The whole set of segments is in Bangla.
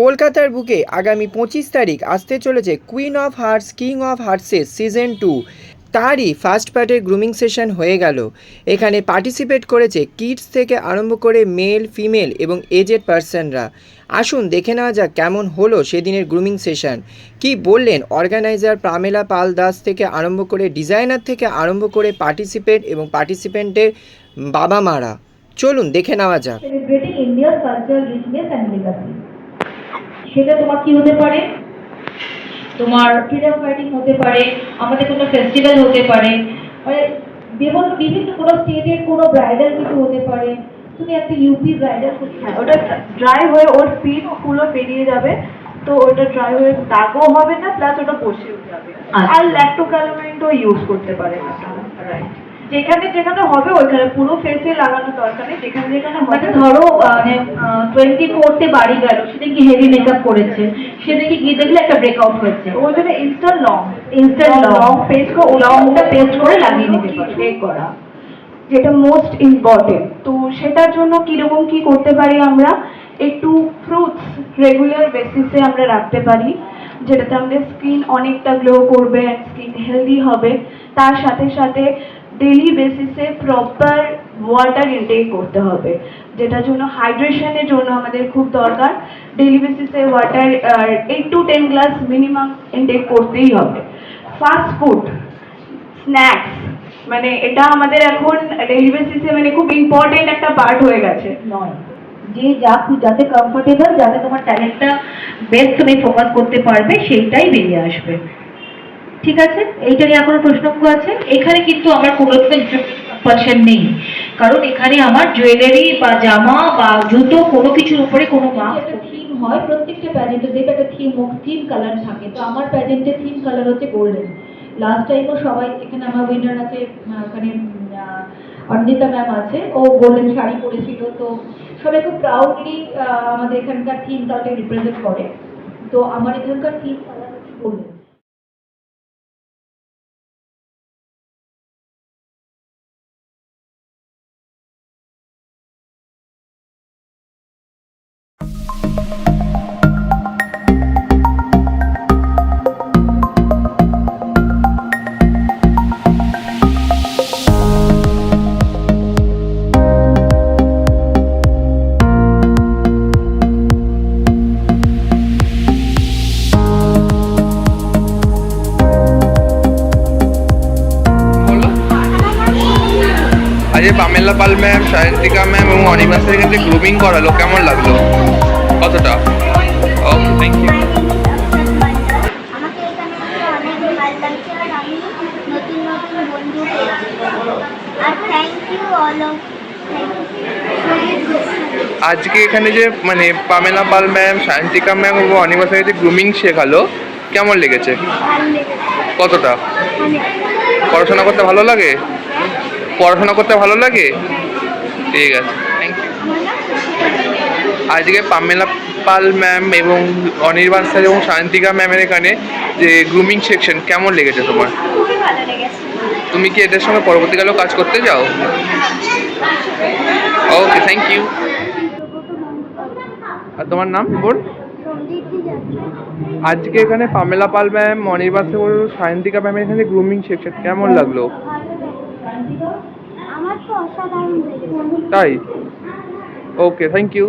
কলকাতার বুকে আগামী 25 তারিখ আসতে চলেছে queen of hearts king of হার্টসের সিজন 2, তারই ফার্স্ট পার্টের গ্রুমিং সেশন হয়ে গেল। এখানে পার্টিসিপেট করেছে কিডস থেকে আরম্ভ করে মেল ফিমেল এবং এজেড পার্সনরা। আসুন দেখে নেওয়া যাক কেমন হলো সেদিনের গ্রুমিং সেশন, কি বললেন অর্গানাইজার পামেলা পাল দাস থেকে আরম্ভ করে ডিজাইনার থেকে আরম্ভ করে পার্টিসিপেন্ট এবং পার্টিসিপেন্টের বাবা মারা। চলুন দেখে নেওয়া যাক। সেলিব্রেটিং ইন্ডিয়ার কালচার রিচনেস অ্যান্ড লেগাসি। সেটা তোমার কি হতে পারে, তোমার ফ্রিডম ফাইটিং হতে পারে, আমাদের কোনো ফেস্টিভ্যাল হতে পারে, মানে বিভিন্ন কোনো স্টেটের কোনো ব্রাইডাল কিছু হতে পারে। তুমি একটা ইউপি ব্রাইডাল, হ্যাঁ ওটা ড্রাই হয়ে ওর পিঠগুলো বেরিয়ে যাবে, তো ওটা ড্রাই হয়ে দাগও হবে না, প্লাস ওটা বসেও যাবে। আর ল্যাক্টোক্যালামাইনও ইউজ করতে পারেন আপনারা, রাইট? যেখানে যেখানে হবে ওইখানে, পুরো ফেসে লাগানো দরকার নেই, যেখানে যেখানে মানে ধরো 24তে বাড়ি গেল, সেটা কি হেভি মেকআপ করেছে, সেদিকে গিয়ে দেখলে একটা ব্রেকআউট হয়েছে, ওই জন্য ইনস্ট্যান্ট লং ফেস লংটা পেস্ট করে লাগিয়ে নিতে পারে করা, যেটা মোস্ট ইম্পর্টেন্ট। তো সেটার জন্য কিরকম কি করতে পারি আমরা, একটু ফ্রুটস রেগুলার বেসিসে আমরা রাখতে পারি, যেটাতে আমাদের স্কিন অনেকটা গ্লো করবে, স্কিন হেলদি হবে। তার সাথে সাথে ডেইলি বেসিসে প্রপার ওয়াটার ইনটেক করতে হবে, যেটার জন্য হাইড্রেশনের জন্য আমাদের খুব দরকার। ডেইলি বেসিসে water 8 to 10 glass minimum intake করতেই হবে। ফাস্ট ফুড, স্ন্যাক্স, মানে এটা আমাদের এখন ডেইলি বেসিসে মানে খুব ইম্পর্টেন্ট একটা পার্ট হয়ে গেছে। নয় যে যাতে কমফোর্টেবল, যাতে তোমার ট্যালেন্টটা বেস্ট তুমি ফোকাস করতে পারবে, সেইটাই বেরিয়ে আসবে। ঠিক আছে, এইটা নিয়ে কোনো প্রশ্ন আছে? এখানে কিন্তু আমার কোনো পার্সেন্ট নেই, কারণ এখানে আমার জুয়েলারি বা জামা বা জুতো কোনো কিছুর উপরে কোনো একটা থিম হয়। প্রত্যেকটা প্যাজেন্টে যেটা একটা থিম কালার থাকে, তো আমার প্যাজেন্টের থিম কালার হচ্ছে গোল্ডেন। লাস্ট টাইমও সবাই, এখানে আমার উইনার আছে, ওখানে অর্নিতা ম্যাম আছে, ও গোল্ডেন শাড়ি পরেছিল। তো সবাই খুব প্রাউডলি আমাদের এখানকার থিম কালারকে রিপ্রেজেন্ট করে। তো আমার এখানকার থিম কালার হচ্ছে গোল্ডেন। আজকে পামেলা পাল ম্যাম, সায়ন্তিকা ম্যাম এবং অনিমা স্যারের কাছে গ্রুমিং করালো, কেমন লাগলো? কতটা? ওকে, থ্যাংক ইউ। আমাকে এখানে অনেক ভালো লাগছে, আর আমি নতুন নতুন বন্ধু পেয়েছি। আর থ্যাংক ইউ অল অফ। আজকে এখানে যে মানে পামেলা পাল ম্যাম, সায়ন্তিকা ম্যাম এবং অনিমা স্যারের যে গ্রুমিং শেখালো, কেমন লেগেছে? ভালো লেগেছে কতটা? অনেক। পড়াশোনা করতে ভালো লাগে? পড়াশোনা করতে ভালো লাগে? ঠিক আছে, থ্যাংক ইউ। আজকে পামেলা পাল ম্যাম এবং অনির্বাণ স্যার এবং শান্তিকা ম্যামের এখানে যে গ্রুমিং সেকশন, কেমন লেগেছে তোমার? খুবই ভালো লেগেছে। তুমি কি এদের সঙ্গে পরবর্তীকালেও কাজ করতে যাও? ওকে, থ্যাংক ইউ। আর তোমার নাম বোন? আজকে এখানে পামেলা পাল ম্যাম, অনির্বাণ স্যার, শান্তিকা ম্যামের এখানে গ্রুমিং সেকশন, কেমন লাগলো? আমার তো অসাধারণ লেগেছে। তাই? ওকে, থ্যাংক ইউ।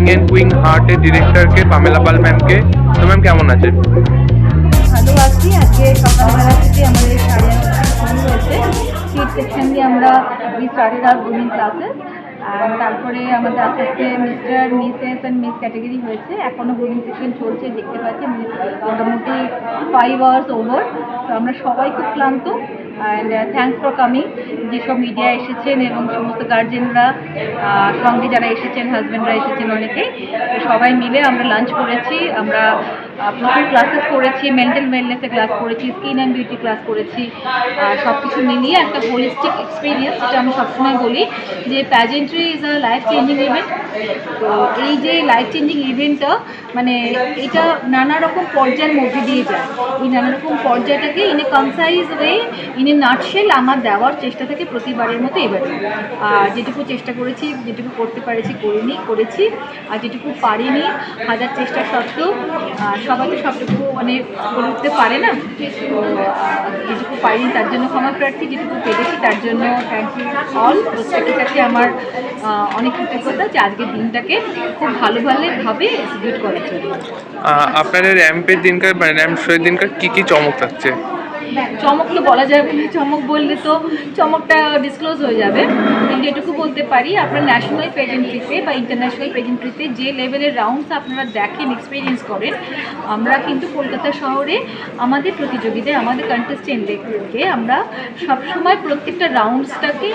অ্যান্ড কুইং হার্টের ডিরেক্টরকে পামেলা পাল ম্যামকে। তো ম্যাম কেমন আছেন? ভালো আছি। আজকে সকালবেলা থেকে আমাদের 8:30 শুরু হয়েছে। কিড সেকশন দিয়ে আমরা স্টার্টেড আর গ্রুমিং ক্লাসেস। আর তারপরে আমাদের আস্তে আস্তে mister, Mrs and miss category হয়েছে। এখনও গ্রুমিং সেকশন চলছে, দেখতে পাচ্ছি মোটামুটি 5 hours ওভার। তো আমরা সবাই খুব ক্লান্ত। অ্যান্ড থ্যাঙ্কস ফর কামিং, যেসব মিডিয়া এসেছেন এবং সমস্ত গার্জেনরা, সঙ্গে যারা এসেছেন, হাজব্যান্ডরা এসেছেন অনেকেই। তো সবাই মিলে আমরা লাঞ্চ করেছি, আমরা প্রচুর ক্লাসেস করেছি, মেন্টাল ওয়েলনেসের ক্লাস করেছি, স্কিন অ্যান্ড বিউটি ক্লাস করেছি। সব কিছু মিলিয়ে একটা হোলিস্টিক এক্সপিরিয়েন্স, যেটা আমি সবসময় বলি যে pageantry is a life changing event. তো এই যে লাইফ চেঞ্জিং ইভেন্টটা, মানে এটা নানা রকম পর্যায়ের মধ্যে দিয়ে যায়। এই নানা রকম পর্যায়টাকে in a concise way, in a nutshell আমার দেওয়ার চেষ্টা থাকে প্রতিবারের মতো এবারে। আর যেটুকু চেষ্টা করেছি, যেটুকু করতে পেরেছি করেছি, আর যেটুকু পারিনি হাজার চেষ্টা সত্ত্বেও, সবাই তো সবটুকু মানে করে উঠতে পারে না। তো যেটুকু পারিনি তার জন্য ক্ষমা প্রার্থী, যেটুকু পেরেছি তার জন্য থ্যাংক ইউ অল। প্রত্যেকের কাছে আমার অনেক কৃতজ্ঞতা যে আজকের দিনটাকে খুব ভালোভাবে এক্সিকিউট করার জন্য। আপনাদের র্যাম্পের দিনকার মানে র্যাম্প শোয়ের দিনকার কী চমক থাকছে? চমক তো বলা যাবে না, চমক বললে তো চমকটা ডিসক্লোজ হয়ে যাবে। কিন্তু এটুকু বলতে পারি, আপনার ন্যাশনাল পেজেন্ট্রিতে বা ইন্টারন্যাশনাল পেজেন্ট্রিতে যে লেভেলের রাউন্ডস আপনারা দেখেন, এক্সপিরিয়েন্স করেন, আমরা কিন্তু কলকাতা শহরে আমাদের প্রতিযোগীদের, আমাদের কন্টেস্টেন্টদেরকে আমরা সবসময় প্রত্যেকটা রাউন্ডসটাকে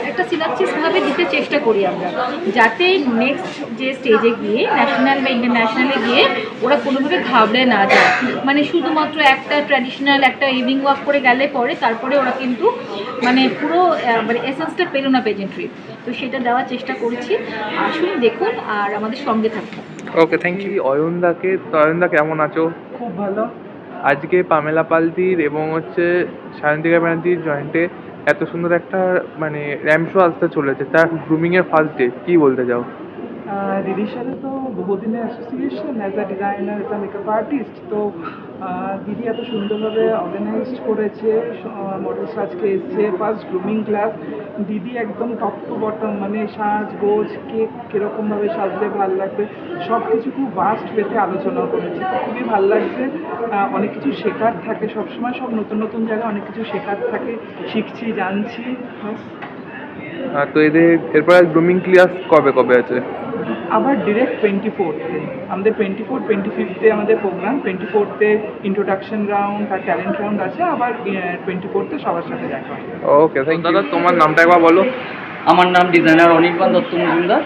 একটা সিনাপসিসভাবে দিতে চেষ্টা করি আমরা, যাতে নেক্সট যে স্টেজে গিয়ে ন্যাশনাল বা ইন্টারন্যাশনালে গিয়ে ওরা কোনোভাবে ঘাবড়ে না যায়। মানে শুধুমাত্র একটা ট্র্যাডিশনাল একটা ইভিনিং ওয়াক করে গেলে পরে তারপরে ওরা কিন্তু মানে পুরো মানে এসেন্সটা পেল না পেজেন্ট্রি। তো সেটা দেওয়ার চেষ্টা করেছি। আসুন দেখুন আর আমাদের সঙ্গে থাকুন। ওকে, থ্যাংক ইউ। অয়নদাকে, তো অয়নদা কেমন আছো? খুব ভালো। আজকে পামেলা পালদির এবং সায়ন্তিকা ব্যানার্জির জয়েন্টে এত সুন্দর একটা মানে র্যাম্প শো আসতে চলেছে, তার গ্রুমিংয়ের ফার্স্ট ডে, কী বলতে চাও? দিদির সাথে তো বহুদিনের association as a designer, as a makeup artist. তো দিদি এত সুন্দরভাবে অর্গানাইজড করেছে, মডেলস আজকে এসছে, ফার্স্ট গ্রুমিং ক্লাস। দিদি একদম টপ টু বটম, মানে সাজগোজ, কীরকমভাবে সাজলে ভালো লাগবে, সব কিছু খুব ভাস্ট পেতে আলোচনা করেছে। তো খুবই ভালো লাগছে। অনেক কিছু শেখার থাকে সবসময়, সব নতুন নতুন জায়গায় অনেক কিছু শেখার থাকে, শিখছি, জানছি। তো এরপর গ্রুমিং ক্লাস কবে আছে? আবার ডিরেক্ট 24th-এ আমাদের 25th আমাদের প্রোগ্রাম। 24th-এ ইন্ট্রোডাকশন রাউন্ড আর ট্যালেন্ট রাউন্ড আছে। আবার 24th-এ সবার সাথে দেখা হয়। ওকে, থ্যাংক ইউ। দাদা, তোমার নামটা একবার বলো। আমার নাম ডিজাইনার অনির্বাণ দত্ত মজুমদার।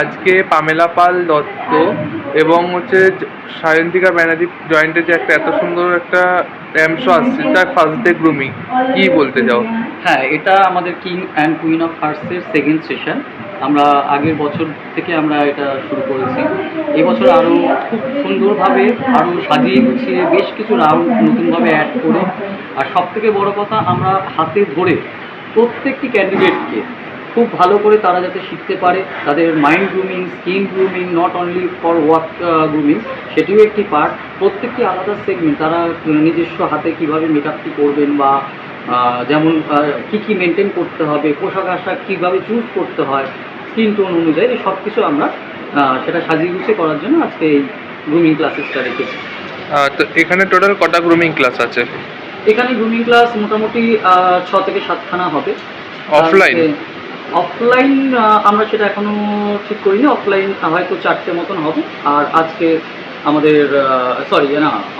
আজকে পামেলা পাল দত্ত এবং সায়ন্তিকা ব্যানার্জি জয়েন্টে যে একটা এত সুন্দর একটা র্যাম্প শো আসছে, তার ফার্স্ট ডে গ্রুমিং, কী বলতে চাও? হ্যাঁ, এটা আমাদের কিং অ্যান্ড কুইন অফ হার্টসের সেকেন্ড সেশন। আমরা আগের বছর থেকে আমরা এটা শুরু করেছি। এবছর আরও খুব সুন্দরভাবে আরও সাজিয়ে গুছিয়ে বেশ কিছু রাউন্ড নতুনভাবে অ্যাড করে, আর সবথেকে বড় কথা, আমরা হাতে ধরে প্রত্যেকটি ক্যান্ডিডেটকে খুব ভালো করে তারা যাতে শিখতে পারে, তাদের mind grooming, skin grooming, not only for work grooming, সেটিও একটি পার্ট। প্রত্যেকটি আলাদা সেগমেন্ট, তারা নিজস্ব হাতে কীভাবে মেকআপটি করবেন বা যেমন কী মেনটেন করতে হবে, পোশাক আশাক কীভাবে চুজ করতে হয় স্কিন টোন অনুযায়ী, এই সব কিছু আমরা সেটা সাজিয়ে গুছিয়ে করার জন্য আজকে এই গ্রুমিং ক্লাসেসটা রেখেছি। তো এখানে টোটাল কটা গ্রুমিং ক্লাস আছে? এখানে গ্রুমিং ক্লাস মোটামুটি 6 থেকে 7খানা হবে। অফলাইন আমরা সেটা এখনও ঠিক করিনি। অফলাইন হয়তো 4টে মতন হবে। আর আজকে আমাদের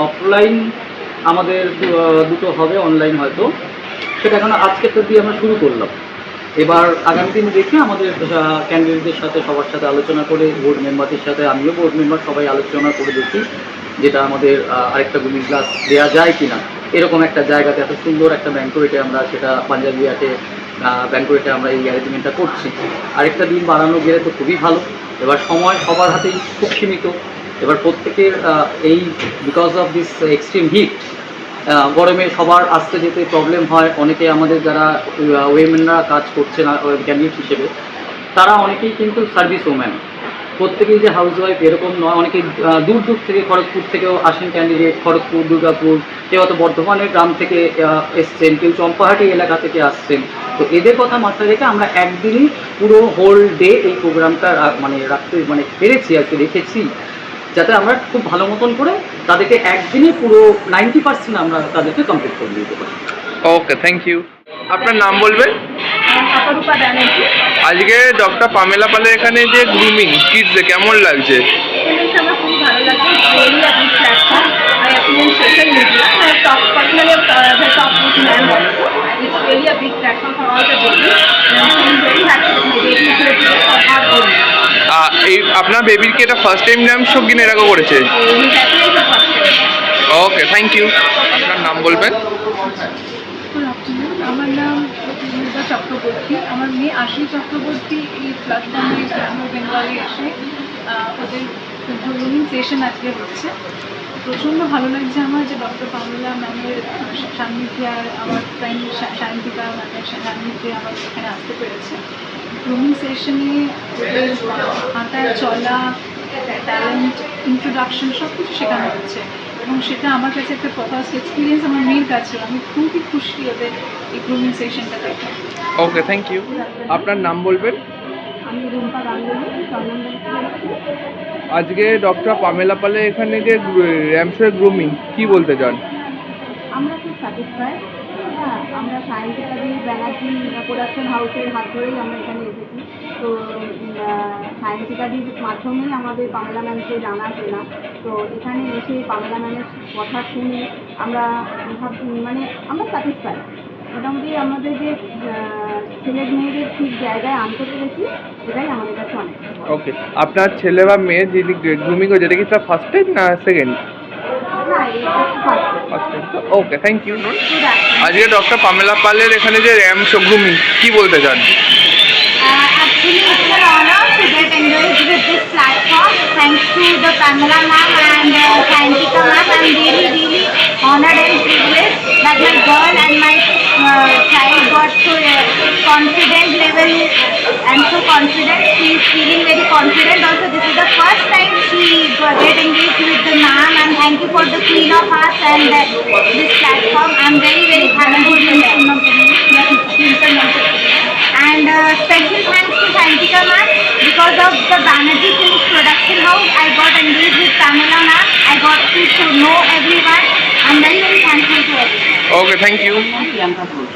অফলাইন আমাদের 2টো হবে, অনলাইন হয়তো সেটা এখন আজকে তো দিয়ে আমরা শুরু করলাম। এবার আগামী দিন দেখে আমাদের ক্যান্ডিডেটদের সাথে সবার সাথে আলোচনা করে, বোর্ড মেম্বারদের সাথে, আমিও বোর্ড মেম্বার, সবাই আলোচনা করে দেখি যেটা আমাদের আরেকটা গ্রুমিং ক্লাস দেওয়া যায় কিনা। এরকম একটা জায়গাতে, এত সুন্দর একটা ব্যাংকোয়েটে, আমরা সেটা পাঞ্জাবি আটে ব্যাংকোয়েটে আমরা এই অ্যারেঞ্জমেন্টটা করছি। আরেকটা দিন বাড়ানো গেলে তো খুবই ভালো। এবার সময় সবার হাতেই খুব সীমিত। এবার প্রত্যেকের এই because of this extreme heat, গরমে সবার আসতে যেতে প্রবলেম হয়। অনেকে আমাদের যারা ওয়েমেনরা কাজ করছে না ক্যান্ডিডেট হিসেবে, তারা অনেকেই কিন্তু সার্ভিস ওম্যান। প্রত্যেকেই যে হাউস ওয়াইফ এরকম নয়, অনেকে দূর দূর থেকে খড়গপুর থেকেও আসেন ক্যান্ডিডেট, খড়গপুর, দুর্গাপুর, কেউ হয়তো বর্ধমানের গ্রাম থেকে এসছেন, কেউ চম্পাহাটি এলাকা থেকে আসছেন। তো এদের কথা মাথায় রেখে আমরা একদিনই পুরো হোল ডে এই প্রোগ্রামটা রাখতে পেরেছি আর কি, রেখেছি, যাতে আমরা খুব ভালো মতন করে তাদেরকে একদিনই পুরো 90% আমরা তাদেরকে কমপ্লিট করে দিতে পারি। ওকে, থ্যাংক ইউ। আপনার নাম বলবেন? অপরূপা ব্যানার্জি। আজকে ডক্টর পামেলা পালের এখানে যে গ্রুমিং কিডসে কেমন লাগছে? জিনিসটা আমার খুবই ভালো লাগে। Really a big platform. I appear in social media. I talk personally the talk with ma'am also. It's really a big platform for all the babies. And I'm very happy with my baby to for her own. এই আপনার বেবির কি এটা ফার্স্ট টাইম নাম শৌখিন এর আগে করেছে? He's actually the first time. Okay, thank you. আপনার নাম বলবেন? গুড আফটারনুন, আমার নাম পূর্ণিমা চক্রবর্তী। আমার মেয়ে আশি চক্রবর্তী এই প্ল্যাটফর্মে গ্রামের বেঙ্গলে এসে ওদের গ্রুমিং সেশন আজকে হচ্ছে। প্রচণ্ড ভালো লাগছে আমার যে ডক্টর পামেলা ম্যামের সান্নিধ্যে আর আমার ফ্রেন্ড সায়ন্তিকা ম্যামের সান্নিধ্যে আমার এখানে আসতে পেরেছে। গ্রুমিং সেশনে ওদের হাঁটা চলা, ট্যালেন্ট, ইন্ট্রোডাকশন সব কিছু শেখানো হচ্ছে এবং সেটা আমার কাছে একটা ফার্স্ট এক্সপিরিয়েন্স আমার মেয়ের কাছে। আমি খুবই খুশি ওদের এই গ্রুমিং সেশনটা দেখে। ওকে, থ্যাংক ইউ। আপনার নাম বলবেন? আমি রুম্পা গাঙ্গুলি, আজকে ডক্টর পামেলা পালের এখানে যে র্যামশোর গ্রুমিং কি বলতে চান? আমরা খুব স্যাটিসফাইড। হ্যাঁ, আমরা সায়েন্টিফিক্যালি ব্যানার্জি প্রোডাকশন হাউসের হাত ধরেই আমরা এখানে এসেছি। তো সায়েন্টিফিক্যালির মাধ্যমেই আমাদের পামেলা ম্যামকে জানাশোনা। তো এখানে এসে পামেলা ম্যামের কথা শুনে আমরা আমরা স্যাটিসফাইড। মোটামুটি আমাদের যে ছেলে মেয়েদের ঠিক জায়গায় আনতে পেরেছি, এটাই আমাদের কাছে অনেক। ওকে, আপনার ছেলে বা মেয়ে যিনি গ্রুমিং হয়েছে এটা কি তার ফার্স্ট টাইম না সেকেন্ড? না, এটা first. First time. Okay, thank you. আজকে ডক্টর পামেলা পালের এখানে যে র্যামশো গ্রুমিং কি বলতে চান? Actually, it's an honor to get engaged with this platform. Thanks to the Pamela ma'am and Sayantika ma'am, I'm really honored and privileged that my girl and my child got so confident level and so confident. She is feeling very confident. Also, this is the first time she get engaged with the ma'am, and thank you for the Queen of Hearts and this platform. I'm very thankful to them. And special thanks to Sayantika ma'am, because of the Banerjee Films Production House, I got engaged with Pamela ma'am. I got to know everyone. I'm very thankful to everyone. Okay, thank you. Priyanka Ghosh.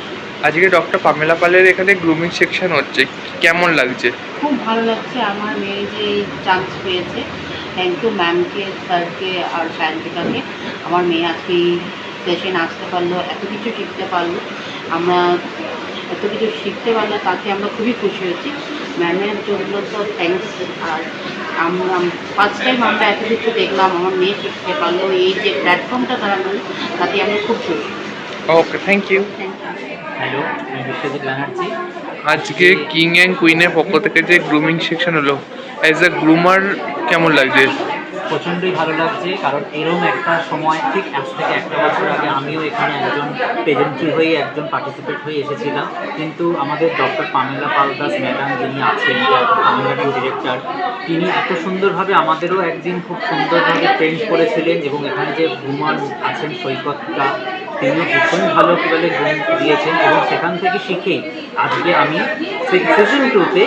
আজকে ডক্টর পামেলা পালের এখানে গ্রুমিং সেকশন হচ্ছে, কেমন লাগছে? খুব ভালো লাগছে। আমার মেয়ে যে চান্স পেয়েছে, থ্যাংক ইউ ম্যামকে, স্যারকে আর সায়ন্তিকাকে। আমার মেয়ে আজকে এই সেশন আসতে পারলো, এত কিছু শিখতে পারলো। আমরা এত কিছু শিখতে পারলো, তাতে আমরা খুবই খুশি হচ্ছি। ম্যামের জন্য তো থ্যাংকস। আর আমরা ফার্স্ট টাইম আমরা এত কিছু দেখলাম, আমার মেয়ে শিখতে পারলো। এই যে প্ল্যাটফর্মটা তারা নিল, তাতে আমরা খুব খুশি। Okay, thank you. Thank you. Hello, আমি বিশ্বজিৎ ব্যানার্জি। আজকে কিং অ্যান্ড কুইনের পক্ষ থেকে যে গ্রুমিং সেকশন হলো, অ্যাজ এ গ্রুমার কেমন লাগছে? প্রচণ্ডই ভালো লাগছে, কারণ এরকম একটা সময় ঠিক আজ থেকে একটা বছর আগে আমিও এখানে একজন প্রেজেন্ট্রি হয়ে একজন পার্টিসিপেট হয়ে এসেছিলাম। কিন্তু আমাদের ডক্টর পামেলা পাল দাস ম্যাডাম যিনি আছেন পামেলার ডিরেক্টর, তিনি এত সুন্দরভাবে আমাদেরও একদিন খুব সুন্দরভাবে ট্রেন করেছিলেন এবং এখানে যে গ্রুমার আছেন সৈকতটা, তিনিও ভীষণ ভালো কীভাবে গুণ দিয়েছেন এবং সেখান থেকে শিখেই আজকে আমি সিজন 2-তে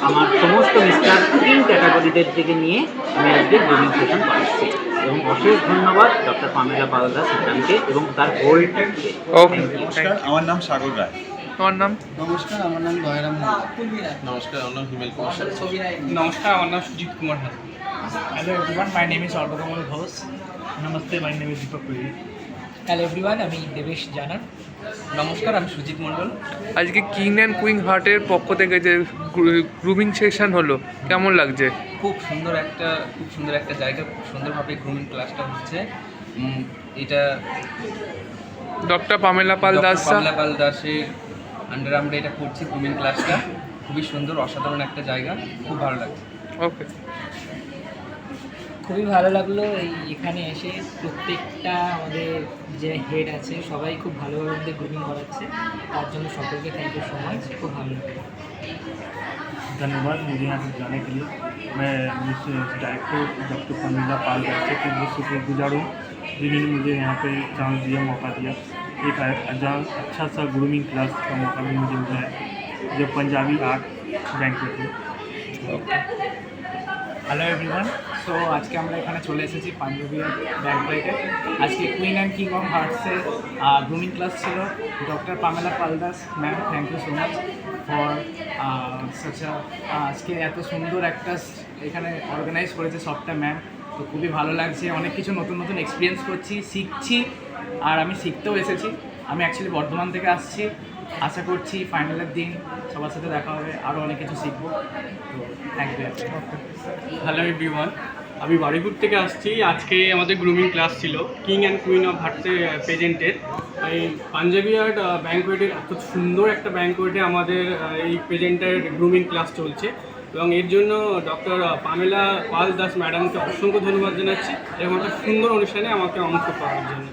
আমার সমস্ত মিস্টার কিং ক্যাটাগরিদের থেকে নিয়ে আমি আজকে গ্রুমিং সেশন করাচ্ছি এবং অশেষ ধন্যবাদ ডক্টর পামেলা পাল দাস ম্যাডামকে এবং তার হোল টিমকে। নমস্কার, আমার নাম সাগর রায়। তোমার নাম? নমস্কার, আমার নাম দয়ারাম। নমস্কার, আমার নাম হিমেল কুমার। নমস্কার, আমার নাম সুজিত কুমার হাত। Hello everyone, my name is Arbakamal Ghosh. নমস্তে, my name is Deepak Puri. Hello everyone, আমি দেবেশ জানা। নমস্কার, আমি সুজিত মণ্ডল। আজকে কিং অ্যান্ড কুইন হার্টের পক্ষ থেকে যে গ্রুমিং সেশন হলো, কেমন লাগছে? খুব সুন্দর একটা জায়গা, খুব সুন্দরভাবে গ্রুমিং ক্লাসটা হচ্ছে। এটা ডক্টর পামেলা পাল দাস দাসের আন্ডারে আমরা এটা করছি গ্রুমিং ক্লাসটা। খুবই সুন্দর, অসাধারণ একটা জায়গা, খুব ভালো লাগছে। ওকে, খুবই ভালো লাগলো এখানে এসে। প্রত্যেকটা আমাদের যে হেড আছে সবাই খুব ভালোভাবে আমাদের গ্রুমিং করাচ্ছে, তার জন্য সকলকে থ্যাংক ইউ সো মাচ। খুব ভালো লাগলো। ধন্যবাদ मुझे यहाँ पे जाने के लिए। मैं डायरेक्टर डॉक्टर पमेला पाल से बहुत शुक्रगुजार हूँ जिन्होंने मुझे यहाँ पे चांस दिया, मौका दिया। एक अच्छा सा ग्रूमिंग क्लास का मौका भी मुझे मिला है जब पंजाबी आर्ट बैंकेट में। হ্যালো এভরিওয়ান, সো আজকে আমরা এখানে চলে এসেছি পাঞ্জাবি ব্যাংকোয়েটে। আজকে কুইন অ্যান্ড কিং অফ হার্টসের গ্রুমিং ক্লাস ছিল। Doctor Pamela Paldas ma'am, thank you so much for আজকে এত সুন্দর একটা এখানে অর্গানাইজ করেছে সবটা ম্যাম। তো খুবই ভালো লাগছে, অনেক কিছু নতুন নতুন এক্সপিরিয়েন্স করছি, শিখছি, আর আমি শিখতেও এসেছি। আমি অ্যাকচুয়ালি বর্ধমান থেকে আসছি, আশা করছি ফাইনালের দিন সবার সাথে দেখা হবে, আরও অনেক কিছু শিখবো। তো থ্যাংক ইউ। হ্যালো এভরিওয়ান, আমি বারুইপুর থেকে আসছি। আজকে আমাদের গ্রুমিং ক্লাস ছিল কিং অ্যান্ড কুইন অফ হার্টসে প্রেজেন্টের। এই পাঞ্জাবি আর্ট ব্যাংকোয়েটের এত সুন্দর একটা ব্যাংকোয়েটে আমাদের এই প্রেজেন্টের গ্রুমিং ক্লাস চলছে, এবং এর জন্য ডক্টর পামেলা পাল দাস ম্যাডামকে অসংখ্য ধন্যবাদ জানাচ্ছি এবং একটা সুন্দর অনুষ্ঠানে আমাকে অংশ করার জন্য।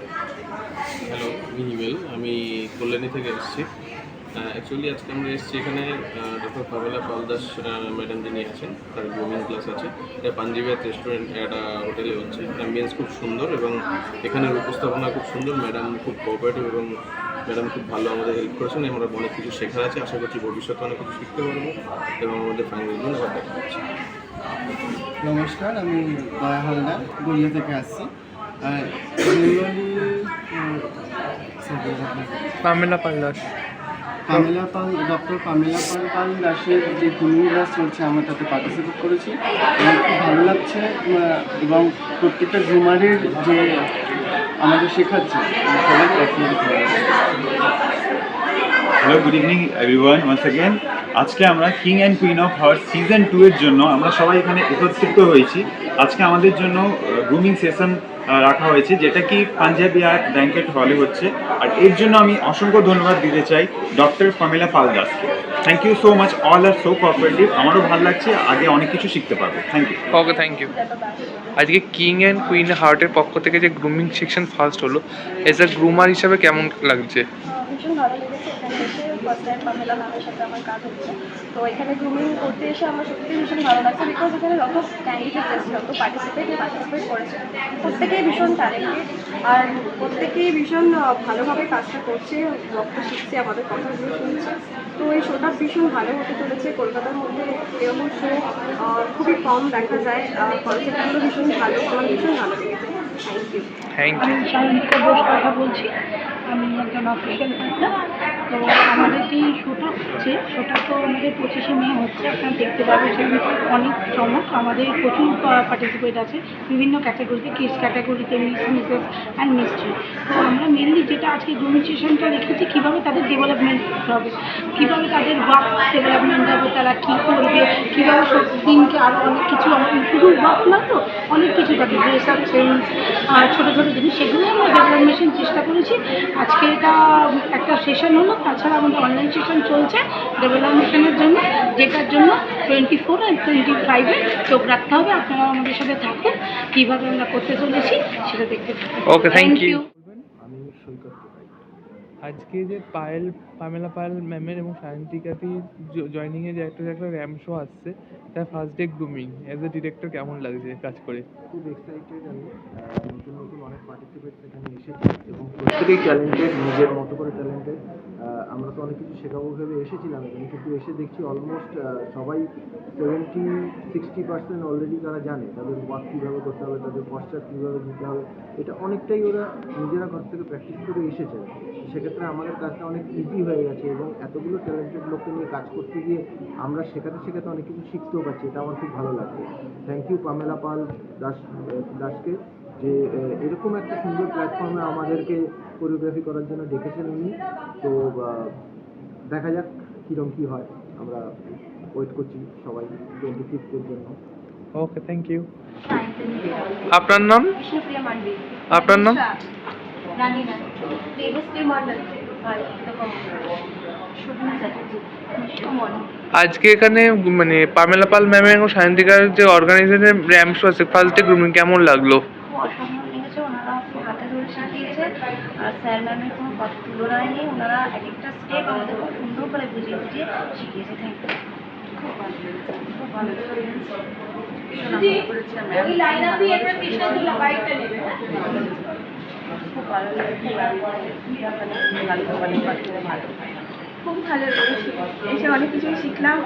হ্যালো, আমি হিমেল, আমি কল্যাণী থেকে এসেছি। অ্যাকচুয়ালি আজকে আমরা এসেছি এখানে ডক্টর পামেলা পাল দাস ম্যাডাম যিনি আছেন, তার গ্রুমিং ক্লাস আছে। এটা পাঞ্জাবি রেস্টুরেন্ট একটা হোটেলে হচ্ছে। অ্যাম্বিয়েন্স খুব সুন্দর এবং এখানের উপস্থাপনা খুব সুন্দর। ম্যাডাম খুব কোঅপারেটিভ এবং ম্যাডাম খুব ভালো আমাদের হেল্প করেছেন। আমরা অনেক কিছু শেখার আছে, আশা করছি ভবিষ্যতে অনেক কিছু শিখতে পারবো এবং আমাদের ফাইনাল দিন আবার দেখা হচ্ছে। নমস্কার, আমি দয়া হালদার গড়িয়া থেকে আসছি। পামেলা পাল দাস, ডক্টর পামেলা পাল দাসের যে গ্রুমিং ক্লাস চলছে আমরা তাতে পার্টিসিপেট করেছি এবং খুব ভালো লাগছে। এবং প্রত্যেকটা গ্রুমারের যে আমাদের শেখাচ্ছে সবাই hello, good evening everyone once again. আজকে আমরা King and queen of Hearts season 2 এর জন্য আমরা সবাই এখানে একত্রিত হয়েছি। আজকে আমাদের জন্য গ্রুমিং সেশন রাখা হয়েছে, যেটা কি পাঞ্জাবি আর্ট ব্যাংকেট হলে হচ্ছে। আর এর জন্য আমি অসংখ্য ধন্যবাদ দিতে চাই ডক্টর পামেলা পাল দাসকে। Thank you so much, all are so cooperative. আমারও ভালো লাগছে, আগে অনেক কিছু শিখতে পারবো। Thank you. Okay, thank you. আজকে কিং অ্যান্ড কুইন হার্টের পক্ষ থেকে যে গ্রুমিং সেকশন ফার্স্ট হলো, এজ এ গ্রুমার হিসাবে কেমন লাগছে? ভীষণ ভালো লেগেছে। এখানে এসে ফার্স্ট টাইম পামেলা ম্যামের সাথে আমার কাজ হচ্ছে। তো এখানে গ্রুমিং করতে এসে আমার সত্যি ভীষণ ভালো লাগছে, বিকজ এখানে যত ক্যান্ডিডেট এসেছে, যত পার্টিসিপেট করেছে, প্রত্যেকেই ভীষণ ট্যালেন্টেড আর প্রত্যেকেই ভীষণ ভালোভাবে কাজটা করছে, বক্তা শিখছে, আমাদের কথাগুলো শুনছে। তো এই শোটা ভীষণ ভালো হতে চলেছে। কলকাতার মধ্যে এরকম শো খুবই কম দেখা যায়। কনসেপ্টগুলো ভীষণ ভালো, আমার ভীষণ ভালো লেগেছে। Thank you. আমি সায়ন্তিকা বোস কথা বলছি, আমি একজন অফিসিয়াল পার্টনার। তো আমাদের যে শোটা হচ্ছে, শোটা তো আমাদের 25শে মে হচ্ছে। আপনারা দেখতে পাবেন সেখানে অনেক চমক, আমাদের প্রচুর পার্টিসিপেট আছে বিভিন্ন ক্যাটাগরিতে, কিডস ক্যাটাগরিতে, মিসেস অ্যান্ড মিস্ট্রি। তো আমরা মেনলি যেটা আজকে গ্রুমিং সেশনটা রেখেছি, কীভাবে তাদের ডেভেলপমেন্ট হবে, কীভাবে তাদের ওয়ার্ক ডেভেলপমেন্ট হবে, তারা কী করবে, কীভাবে সব দিনকে আরও অনেক কিছু, আমাদের শুধু ওয়ার্ক না তো অনেক কিছু থাকে, ড্রেস আপ সেন্স আর ছোটো ছোটো জিনিস, সেগুলো আমরা ডেভেলপমেন্টের চেষ্টা করেছি। আজকে এটা একটা সেশন হলো, তাছাড়া আমাদের অনলাইন সেশন চলছে ডেভেলপমেন্টের জন্য, যেটার জন্য 24 আর 25-এ চোখ রাখতে হবে। আপনারা আমাদের সাথে থাকুন, কীভাবে আমরা করতে চলেছি সেটা দেখতে থাকুন। ওকে, থ্যাংক ইউ। আজকে যে পামেলা পাল ম্যামের এবং সায়ন্তিকাতির জয়নিংয়ে যে একটা র্যাম শো আসছে, তার first day grooming as a director কেমন লাগছে কাজ করে? খুব এক্সাইটেড আমি। নতুন নতুন অনেক পার্টিসিপেট এখানে এসেছি এবং প্রত্যেকেই ট্যালেন্টেড, নিজের মতো করে ট্যালেন্টেড। আমরা তো অনেক কিছু শেখাবো ভেবে এসেছিলাম এখানে, কিন্তু এসে দেখছি অলমোস্ট সবাই 70-60% অলরেডি তারা জানে তাদের ওয়ার্ক কীভাবে করতে হবে, তাদের পশ্চাৎ কীভাবে দিতে হবে। এটা অনেকটাই ওরা নিজেরা ঘর থেকে প্র্যাকটিস করে এসেছে। সেক্ষেত্রে আমাদের কাজটা অনেক ইজি হয়ে গেছে এবং এতগুলো ট্যালেন্টেড লোককে নিয়ে কাজ করতে গিয়ে আমরা শেখাতে অনেক কিছু শিখতেও পারছি। এটা আমার খুব ভালো লাগছে। থ্যাংক ইউ পামেলা পাল দাসকে, যে এরকম একটা সুন্দর প্ল্যাটফর্মে আমাদেরকে কোরিওগ্রাফি করার জন্য ডেকেছেন উনি। তো দেখা যাক কীরকম কী হয়, আমরা ওয়েট করছি সবাই 25 জন্য। ওকে, থ্যাংক ইউ। আপনার নাম? বিষ্ণুপ্রিয়া মান্ডি। আপনার নাম? রানী না, দেবশ্রী মন্ডল। আজকে এখানে মানে পামেলা পাল ম্যামের এবং সায়ন্তিকার যে অর্গানাইজেশনের র্যাম শো আছে, ফার্স্ট ডে গ্রুমিং কেমন লাগলো? অসাধারণ লেগেছে, ওনারা হাতে ধরে শিখিয়েছে আর স্যার ম্যামের কোনো কথা তুলনায় নেই। ওনারা এক একটা স্টেপ আমাদের খুব সুন্দর করে বুঝিয়ে শিখিয়েছে। Thank you. খুব ভালো লেগেছে, খুব ভালো এক্সপিরিয়েন্স। ভীষণ আনন্দ করেছি আর ম্যাম খুব ভালো লেগেছে ভালো খুব ভালো লেগেছে, এসে অনেক কিছুই শিখলাম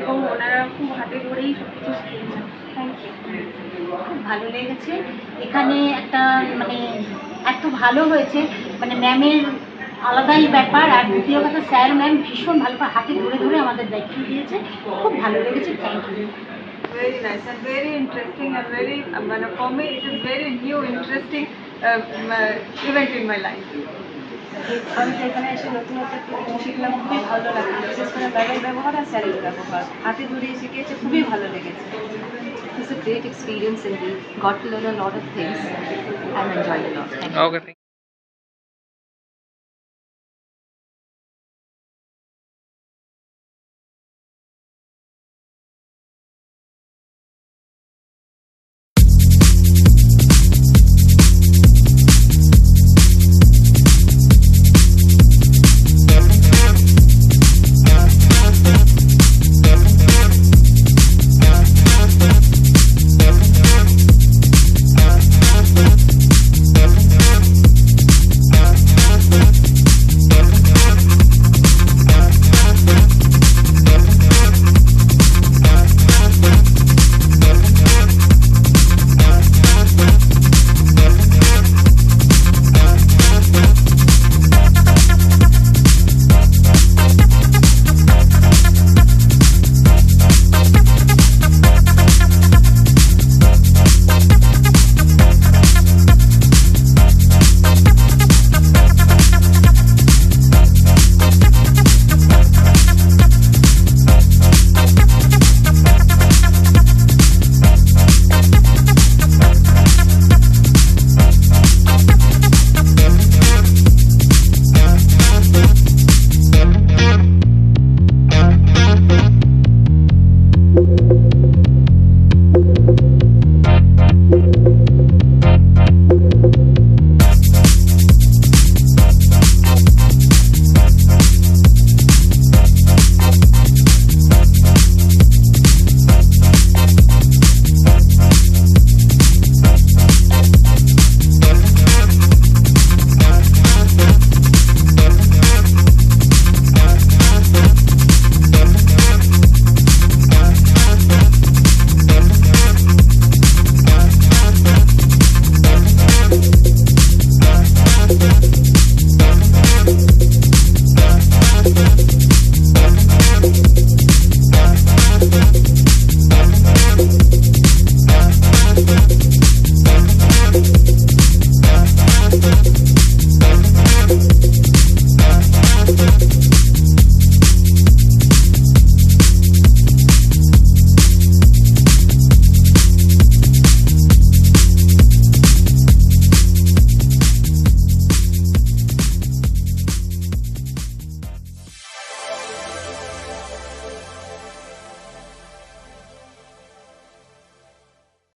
এবং ওনারা খুব হাতে ধরেই সব কিছু শিখিয়েছেন। Thank you. খুব ভালো লেগেছে এখানে একটা মানে এত ভালো হয়েছে মানে ম্যামের আলাদাই ব্যাপার। আর দ্বিতীয় কথা স্যার ম্যাম ভীষণ ভালো করে হাতে ধরে ধরে আমাদের দায়িত্ব দিয়েছে, খুব ভালো লেগেছে। Thank you. Very nice and very interesting and very for me it is very new interesting event in my life. আমি তো এখানে এসে নতুন একটা কিছু শিখলাম, খুবই ভালো লাগলো। বিশেষ করে ম্যামের ব্যবহার আর স্যারের ব্যবহার হাতে ধরিয়ে শিখিয়েছে, খুবই ভালো লেগেছে। It's a great experience indeed. Got to learn a lot of things and enjoyed a lot. Thank you. Okay.